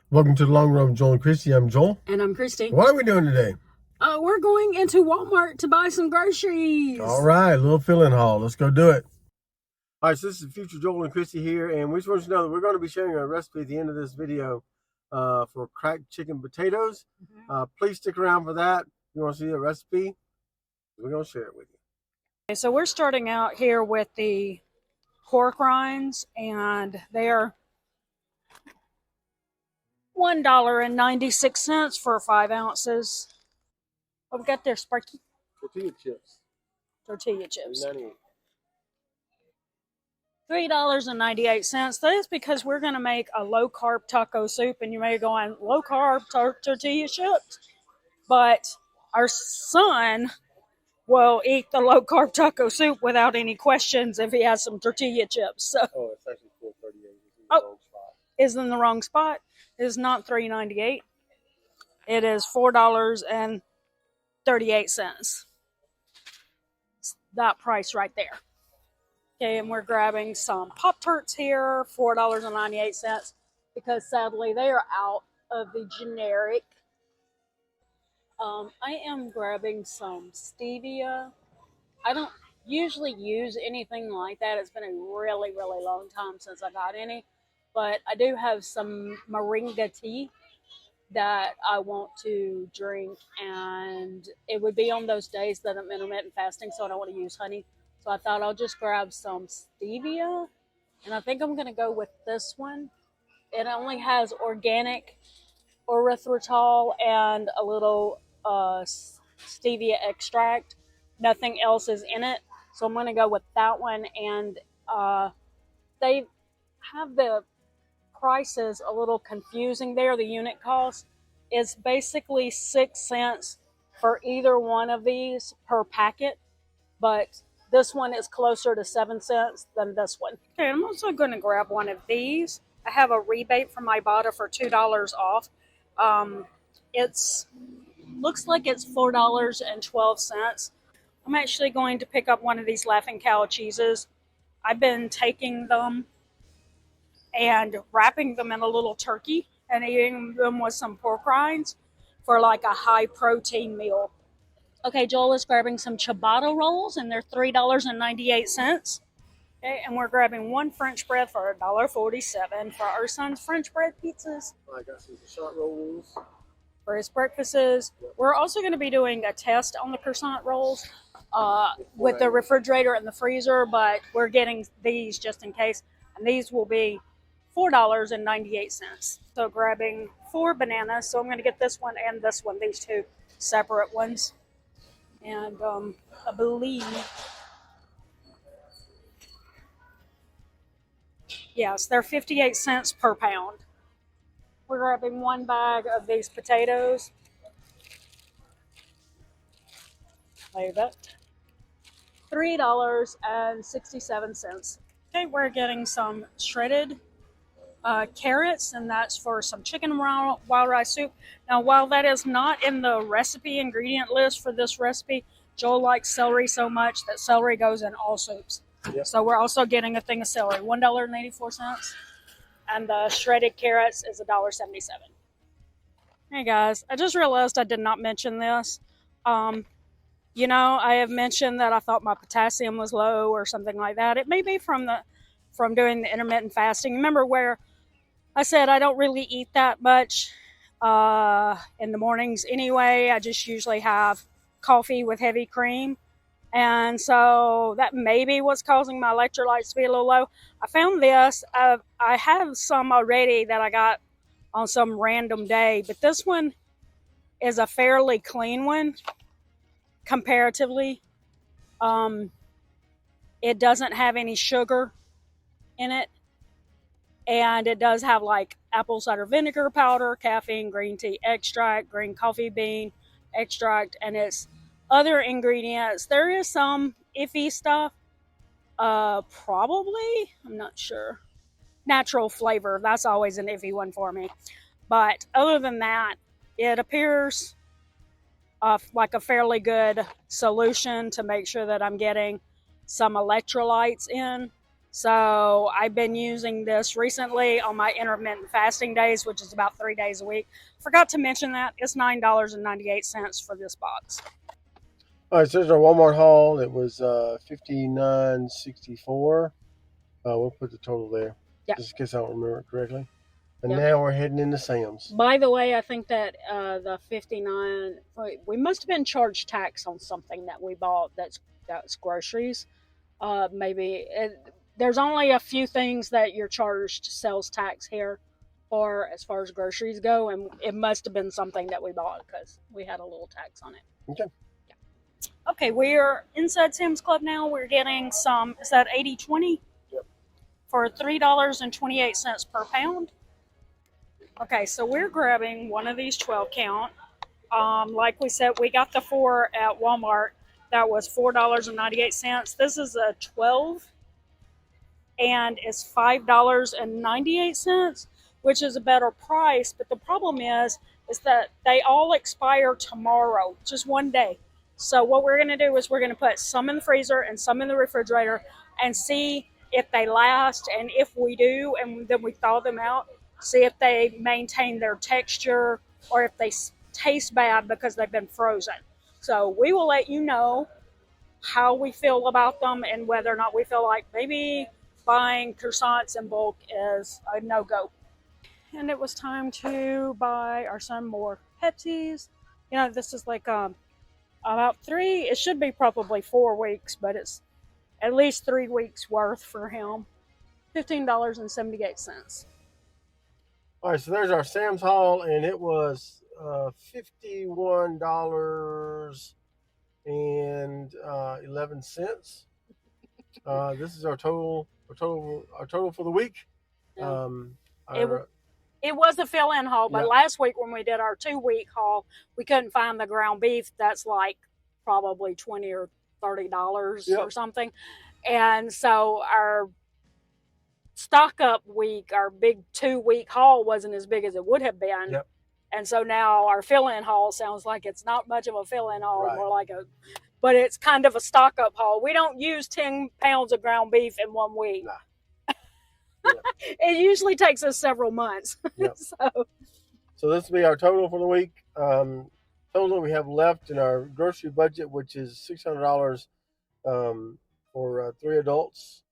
Welcome to the Long Run with Joel and Christy. I'm Joel. And I'm Christy. What are we doing today? We're going into Walmart to buy some groceries. All right, a little fill-in haul. Let's go do it. All right, so this is future Joel and Christy here, and we just want you to know that we're going to be sharing a recipe at the end of this video for cracked chicken potatoes. Please stick around for that. If you want to see the recipe, we're going to share it with you. Okay, so we're starting out here with the pork rinds, and they are $1.96 for 5 ounces. Oh, we got their Sparky Tortilla chips. $3.98. That is because we're going to make a low-carb taco soup, and you may go on low-carb tortilla chips, but our son will eat the low-carb taco soup without any questions if he has some tortilla chips. So, it's actually $4.38. Oh, is in the wrong spot. It is not $3.98. It is $4.38. That price right there. Okay, and we're grabbing some Pop-Tarts here, $4.98, because sadly they are out of the generic. I am grabbing some stevia. I don't usually use anything like that. It's been a really, really long time since I got any, but I do have some moringa tea that I want to drink, and it would be on those days that I'm intermittent fasting, so I don't want to use honey. So I thought I'll just grab some stevia, and I think I'm going to go with this one. It only has organic erythritol and a little stevia extract. Nothing else is in it, so I'm going to go with that one. And they have the prices a little confusing there. The unit cost is basically 6 cents for either one of these per packet, but this one is closer to 7 cents than this one. Okay, I'm also going to grab one of these. I have a rebate from Ibotta for $2 off. It's looks like it's $4.12. I'm actually going to pick up one of these Laughing Cow cheeses. I've been taking them and wrapping them in a little turkey and eating them with some pork rinds for like a high protein meal. Okay, Joel is grabbing some ciabatta rolls, and they're $3.98. Okay, and we're grabbing one French bread for $1.47 for our son's French bread pizzas. I got some croissant rolls for his breakfasts. Yep. We're also going to be doing a test on the croissant rolls with the refrigerator and the freezer, but we're getting these just in case, and these will be $4.98. So grabbing 4 bananas. So I'm going to get this one and this one, these two separate ones. And I believe, yes, they're 58 cents per pound. We're grabbing 1 bag of these potatoes. Leave it. $3.67. Okay, we're getting some shredded carrots, and that's for some chicken wild rice soup. Now, while that is not in the recipe ingredient list for this recipe, Joel likes celery so much that celery goes in all soups. Yep. So we're also getting a thing of celery, $1.84, and the shredded carrots is $1.77. Hey guys, I just realized I did not mention this. I have mentioned that I thought my potassium was low or something like that. It may be from doing the intermittent fasting. Remember where I said I don't really eat that much in the mornings anyway. I just usually have coffee with heavy cream. And so that may be what's causing my electrolytes to be a little low. I found this. I have some already that I got on some random day, but this one is a fairly clean one comparatively. It doesn't have any sugar in it. And it does have like apple cider vinegar powder, caffeine, green tea extract, green coffee bean extract, and its other ingredients. There is some iffy stuff. Probably, I'm not sure. Natural flavor, that's always an iffy one for me. But other than that, it appears like a fairly good solution to make sure that I'm getting some electrolytes in. So I've been using this recently on my intermittent fasting days, which is about 3 days a week. Forgot to mention that it's $9.98 for this box. All right, so there's our Walmart haul. It was $59.64. We'll put the total there, just in case I don't remember it correctly. And now we're heading into Sam's. By the way, I think that the 59, we must have been charged tax on something that we bought that's groceries. There's only a few things that you're charged sales tax here for as far as groceries go, and it must have been something that we bought because we had a little tax on it. Okay. Okay, we're inside Sam's Club now. We're getting some, is that 80/20? Yep. For $3.28 per pound. Okay, so we're grabbing one of these 12 count. Like we said, we got the 4 at Walmart. That was $4.98. This is a 12 and it's $5.98, which is a better price. But the problem is that they all expire tomorrow, just one day. So what we're going to do is we're going to put some in the freezer and some in the refrigerator and see if they last. And if we do, and then we thaw them out, see if they maintain their texture or if they taste bad because they've been frozen. So we will let you know how we feel about them and whether or not we feel like maybe buying croissants in bulk is a no-go. And it was time to buy our son more Pepsis. You know, this is like about 3, it should be probably 4 weeks, but it's at least 3 weeks worth for him. $15.78. All right, so there's our Sam's haul, and it was $51.11. This is our total for the week. Yeah. It was a fill-in haul, but last week when we did our 2-week haul, we couldn't find the ground beef. That's like probably $20 or $30 or something. And so our stock up week, our big 2-week haul wasn't as big as it would have been. Yep. And so now our fill-in haul sounds like it's not much of a fill-in haul, more like but it's kind of a stock up haul. We don't use 10 pounds of ground beef in 1 week. Nah. It usually takes us several months. Yep. So this will be our total for the week. Total we have left in our grocery budget, which is $600 for 3 adults.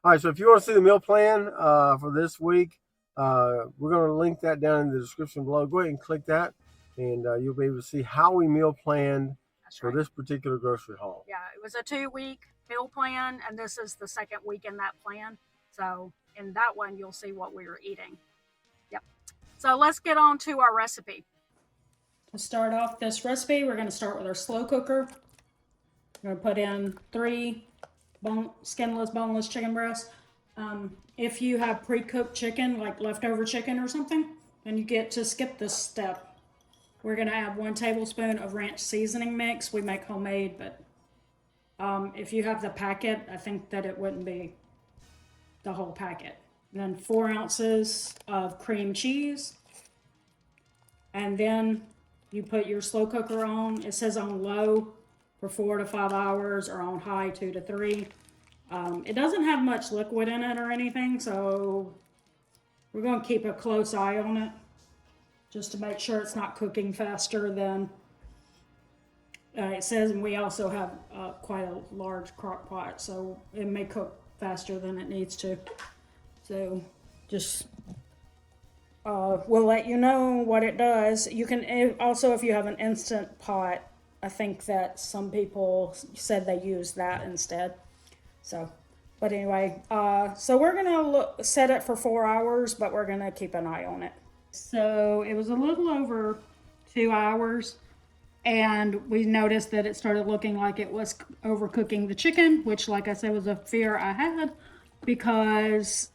All right, so if you want to see the meal plan for this week, we're going to link that down in the description below. Go ahead and click that, and you'll be able to see how we meal planned for this particular grocery haul. Yeah, it was a 2-week meal plan, and this is the 2nd week in that plan. So in that one, you'll see what we were eating. Yep. So let's get on to our recipe. To start off this recipe, we're going to start with our slow cooker. We're going to put in 3 skinless, boneless chicken breasts. If you have pre-cooked chicken, like leftover chicken or something, then you get to skip this step. We're going to add 1 tablespoon of ranch seasoning mix. We make homemade, but if you have the packet, I think that it wouldn't be the whole packet. And then 4 ounces of cream cheese. And then you put your slow cooker on. It says on low for 4 to 5 hours or on high 2 to 3. It doesn't have much liquid in it or anything, so we're going to keep a close eye on it just to make sure it's not cooking faster than it says. And we also have quite a large crock pot, so it may cook faster than it needs to. So just we'll let you know what it does. You can also, if you have an instant pot, I think that some people said they use that instead. So, but anyway, so we're gonna set it for 4 hours, but we're gonna keep an eye on it. So it was a little over 2 hours, and we noticed that it started looking like it was overcooking the chicken, which, like I said, was a fear I had because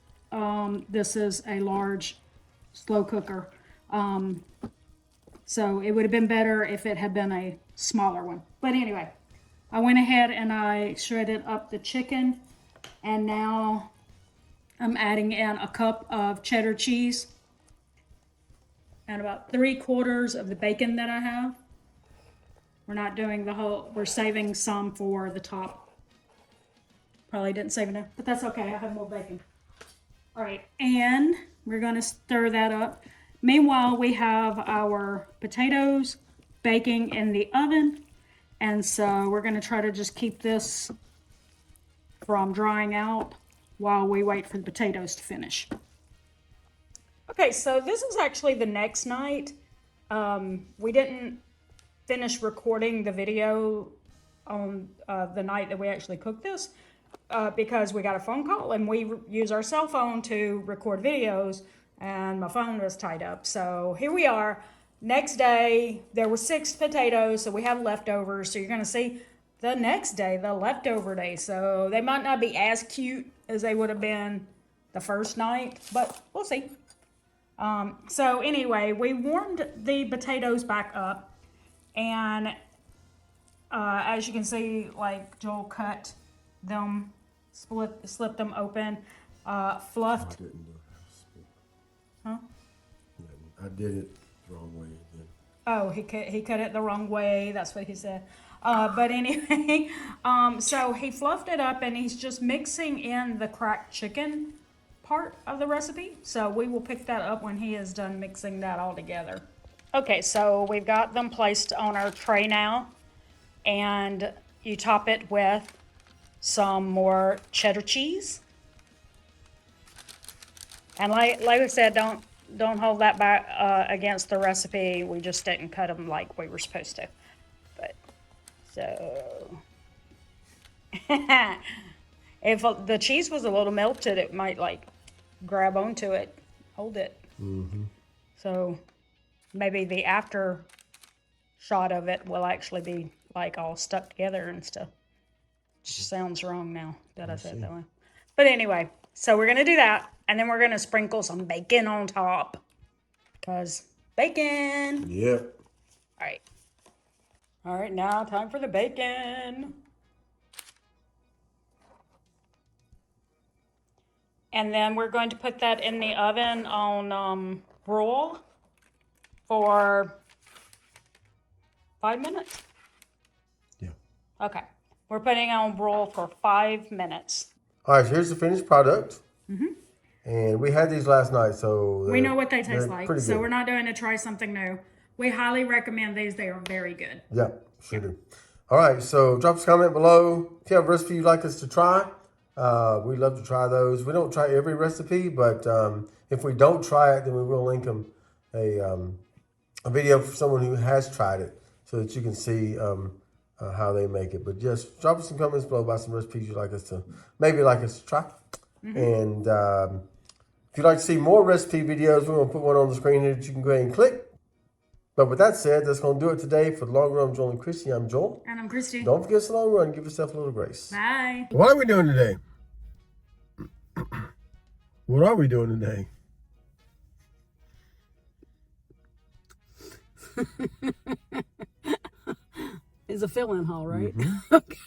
this is a large slow cooker. So it would have been better if it had been a smaller one. But anyway, I went ahead and I shredded up the chicken, and now I'm adding in a cup of cheddar cheese and about 3/4 of the bacon that I have. We're not doing the whole, we're saving some for the top Probably didn't save enough, but that's okay. I have more bacon. All right, and we're going to stir that up. Meanwhile, we have our potatoes baking in the oven. And so we're going to try to just keep this from drying out while we wait for the potatoes to finish. Okay, so this is actually the next night. We didn't finish recording the video on the night that we actually cooked this because we got a phone call and we use our cell phone to record videos and my phone was tied up. So here we are. Next day, there were 6 potatoes, so we have leftovers. So you're going to see the next day, the leftover day. So they might not be as cute as they would have been the first night, but we'll see. So anyway, we warmed the potatoes back up. And as you can see, like Joel cut them, slipped them open, fluffed. I didn't do it. Huh? I did it the wrong way again. Oh, he cut it the wrong way. That's what he said. But anyway, so he fluffed it up and he's just mixing in the cracked chicken part of the recipe. So we will pick that up when he is done mixing that all together. Okay, so we've got them placed on our tray now. And you top it with some more cheddar cheese. And like I said, don't hold that back against the recipe. We just didn't cut them like we were supposed to. But so if the cheese was a little melted, it might like grab onto it, hold it. Mm-hmm. So maybe the after shot of it will actually be like all stuck together and stuff. Sounds wrong now that I said it that way. But anyway, so we're gonna do that. And then we're going to sprinkle some bacon on top. Because bacon. Yep. All right. All right, now time for the bacon. And then we're going to put that in the oven on broil for 5 minutes. Yeah. Okay. We're putting it on broil for 5 minutes. All right, so here's the finished product. Mm-hmm. And we had these last night, so we know what they taste like. So good. We're not doing to try something new. We highly recommend these. They are very good. Yeah, sure do. All right, so drop us a comment below. If you have a recipe you'd like us to try, we'd love to try those. We don't try every recipe, but if we don't try it, then we will link them a video for someone who has tried it so that you can see how they make it. But just drop us some comments below about some recipes you'd like us to, try. Mm-hmm. And if you'd like to see more recipe videos, we're going to put one on the screen here that you can go ahead and click. But with that said, that's going to do it today for the Long Run. Joel and Christy. I'm Joel. And I'm Christy. Don't forget the long run. Give yourself a little grace. Bye. What are we doing today? What are we doing today? It's a fill-in haul, right? Mm-hmm. Okay.